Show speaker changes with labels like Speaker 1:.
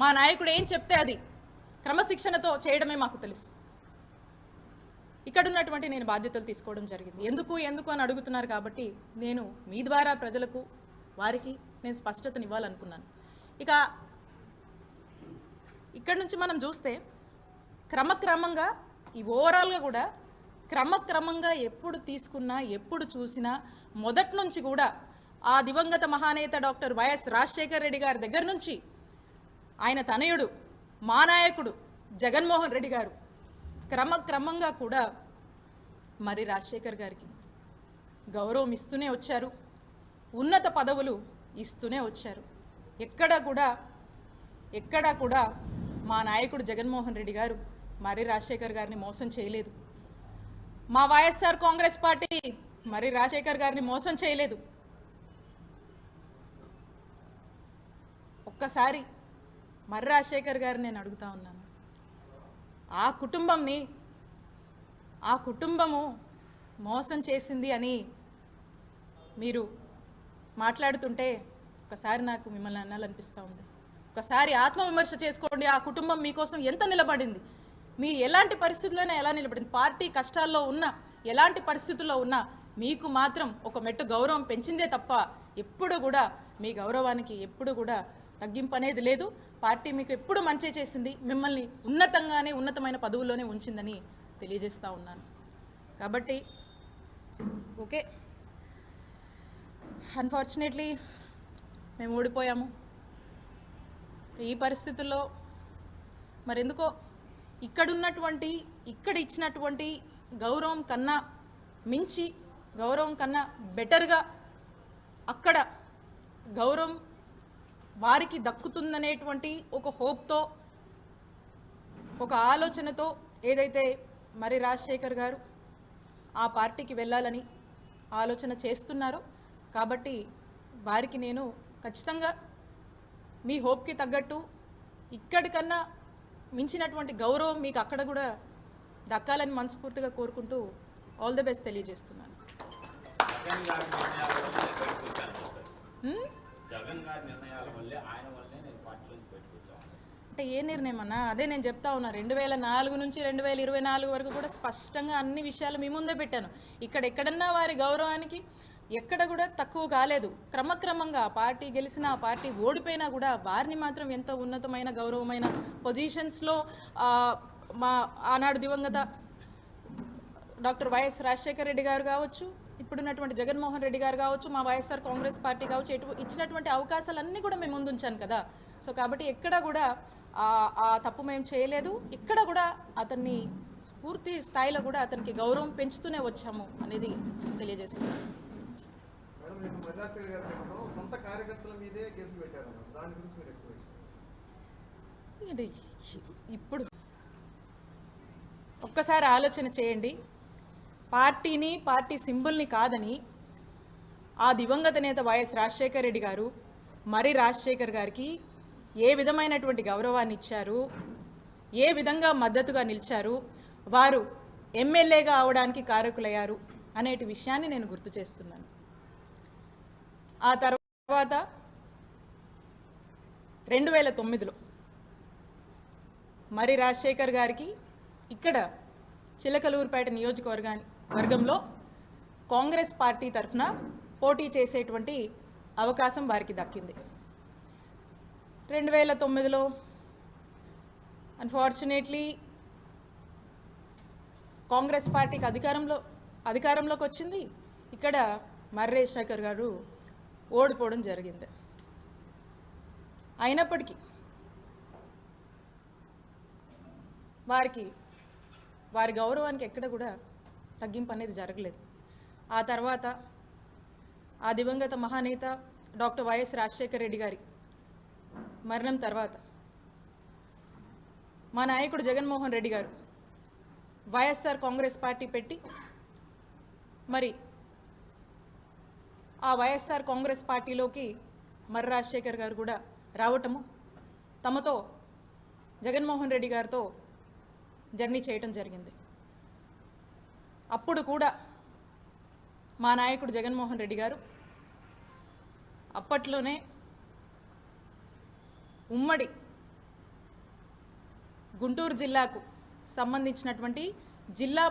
Speaker 1: మా నాయకుడు ఏం చెప్తే అది క్రమశిక్షణతో చేయడమే మాకు తెలుసు. ఇక్కడ ఉన్నటువంటి నేను బాధ్యతలు తీసుకోవడం జరిగింది. ఎందుకు అని అడుగుతున్నారు కాబట్టి నేను మీ ద్వారా ప్రజలకు వారికి నేను స్పష్టతనివ్వాలనుకున్నాను. ఇక ఇక్కడ నుంచి మనం చూస్తే క్రమక్రమంగా ఈ ఓవరాల్గా కూడా క్రమక్రమంగా ఎప్పుడు తీసుకున్నా ఎప్పుడు చూసినా మొదటి నుంచి కూడా ఆ దివంగత మహానేత డాక్టర్ వైఎస్ రాజశేఖర్ రెడ్డి గారి దగ్గర నుంచి ఆయన తనయుడు మా నాయకుడు జగన్మోహన్ రెడ్డి గారు క్రమక్రమంగా కూడా మరి రాజశేఖర్ గారికి గౌరవం ఇస్తూనే వచ్చారు, ఉన్నత పదవులు ఇస్తూనే వచ్చారు. ఎక్కడా కూడా మా నాయకుడు జగన్మోహన్ రెడ్డి గారు మరి రాజశేఖర్ గారిని మోసం చేయలేదు. మా వైఎస్ఆర్ కాంగ్రెస్ పార్టీ మరి రాజశేఖర్ గారిని మోసం చేయలేదు. ఒక్కసారి మరి రాజశేఖర్ గారిని నేను అడుగుతా ఉన్నాను, ఆ కుటుంబము మోసం చేసింది అని మీరు మాట్లాడుతుంటే ఒకసారి నాకు మిమ్మల్ని అనాలనిపిస్తూ ఉంది. ఒకసారి ఆత్మవిమర్శ చేసుకోండి. ఆ కుటుంబం మీకోసం ఎంత నిలబడింది, మీ ఎలాంటి పరిస్థితుల్లోనే ఎలా నిలబడింది, పార్టీ కష్టాల్లో ఉన్నా ఎలాంటి పరిస్థితుల్లో ఉన్నా మీకు మాత్రం ఒక మెట్టు గౌరవం పెంచిందే తప్ప ఎప్పుడు కూడా మీ గౌరవానికి ఎప్పుడు కూడా తగ్గింపు అనేది లేదు. పార్టీ మీకు ఎప్పుడు మంచి చేసింది, మిమ్మల్ని ఉన్నతమైన పదవుల్లోనే ఉంచిందని తెలియజేస్తూ ఉన్నాను. కాబట్టి ఓకే, అన్ఫార్చునేట్లీ మేము ఓడిపోయాము. ఈ పరిస్థితుల్లో మరెందుకో ఇక్కడ ఇచ్చినటువంటి గౌరవం కన్నా మించి, గౌరవం కన్నా బెటర్గా అక్కడ గౌరవం వారికి దక్కుతుందనేటువంటి ఒక హోప్తో, ఒక ఆలోచనతో ఏదైతే మరి రాజశేఖర్ గారు ఆ పార్టీకి వెళ్ళాలని ఆలోచన చేస్తున్నారో, కాబట్టి వారికి నేను ఖచ్చితంగా మీ హోప్కి తగ్గట్టు ఇక్కడికన్నా మించినటువంటి గౌరవం మీకు అక్కడ కూడా దక్కాలని మనస్ఫూర్తిగా కోరుకుంటూ ఆల్ ది బెస్ట్ తెలియజేస్తున్నాను. అంటే ఏ నిర్ణయం అన్నా అదే నేను చెప్తా ఉన్నా. 2004 నుంచి 2024 వరకు కూడా స్పష్టంగా అన్ని విషయాలు మీ ముందే పెట్టాను. ఎక్కడన్నా వారి గౌరవానికి ఎక్కడ కూడా తక్కువ కాలేదు. క్రమక్రమంగా పార్టీ గెలిచినా పార్టీ ఓడిపోయినా కూడా వారిని మాత్రం ఎంతో ఉన్నతమైన గౌరవమైన పొజిషన్స్లో మా ఆనాడు దివంగత డాక్టర్ వైఎస్ రాజశేఖర్ రెడ్డి గారు కావచ్చు, ఇప్పుడున్నటువంటి జగన్మోహన్ రెడ్డి గారు కావచ్చు, మా వైఎస్ఆర్ కాంగ్రెస్ పార్టీ కావచ్చు, ఇచ్చినటువంటి అవకాశాలన్నీ కూడా మేము ముందు ఉంచాను కదా. సో కాబట్టి ఎక్కడ కూడా ఆ తప్పు మేము చేయలేదు. ఇక్కడ కూడా అతన్ని పూర్తి స్థాయిలో కూడా అతనికి గౌరవం పెంచుతూనే వచ్చాము అనేది తెలియజేస్తున్నాను. ఇప్పుడు ఒక్కసారి ఆలోచన చేయండి. పార్టీని, పార్టీ సింబల్ని కాదని ఆ దివంగత నేత వైఎస్ రాజశేఖర్ రెడ్డి గారు మరి రాజశేఖర్ గారికి ఏ విధమైనటువంటి గౌరవాన్ని ఇచ్చారు, ఏ విధంగా మద్దతుగా నిలిచారు, వారు ఎమ్మెల్యేగా అవడానికి కారకులయ్యారు అనేటి విషయాన్ని నేను గుర్తు చేస్తున్నాను. ఆ తర్వాత 2009లో మరి రాజశేఖర్ గారికి ఇక్కడ చిలకలూరుపేట నియోజకవర్గంలో కాంగ్రెస్ పార్టీ తరఫున పోటీ చేసేటువంటి అవకాశం వారికి దక్కింది. 2009లో అన్ఫార్చునేట్లీ కాంగ్రెస్ పార్టీకి అధికారంలోకి వచ్చింది. ఇక్కడ మర్రి రాజశేఖర్ గారు ఓడిపోవడం జరిగింది. అయినప్పటికీ వారి గౌరవానికి ఎక్కడ కూడా తగ్గింపు అనేది జరగలేదు. ఆ తర్వాత ఆ దివంగత మహానేత డాక్టర్ వైఎస్ రాజశేఖర్ రెడ్డి గారి మరణం తర్వాత మా నాయకుడు జగన్మోహన్ రెడ్డి గారు వైఎస్ఆర్ కాంగ్రెస్ పార్టీ పెట్టి మరి ఆ వైఎస్ఆర్ కాంగ్రెస్ పార్టీలోకి మర్రి రాజశేఖర్ గారు కూడా రావటము, తమతో జగన్మోహన్ రెడ్డి గారితో జర్నీ చేయటం జరిగింది. అప్పుడు కూడా మా నాయకుడు జగన్మోహన్ రెడ్డి గారు అప్పట్లోనే ఉమ్మడి గుంటూరు జిల్లాకు సంబంధించినటువంటి జిల్లా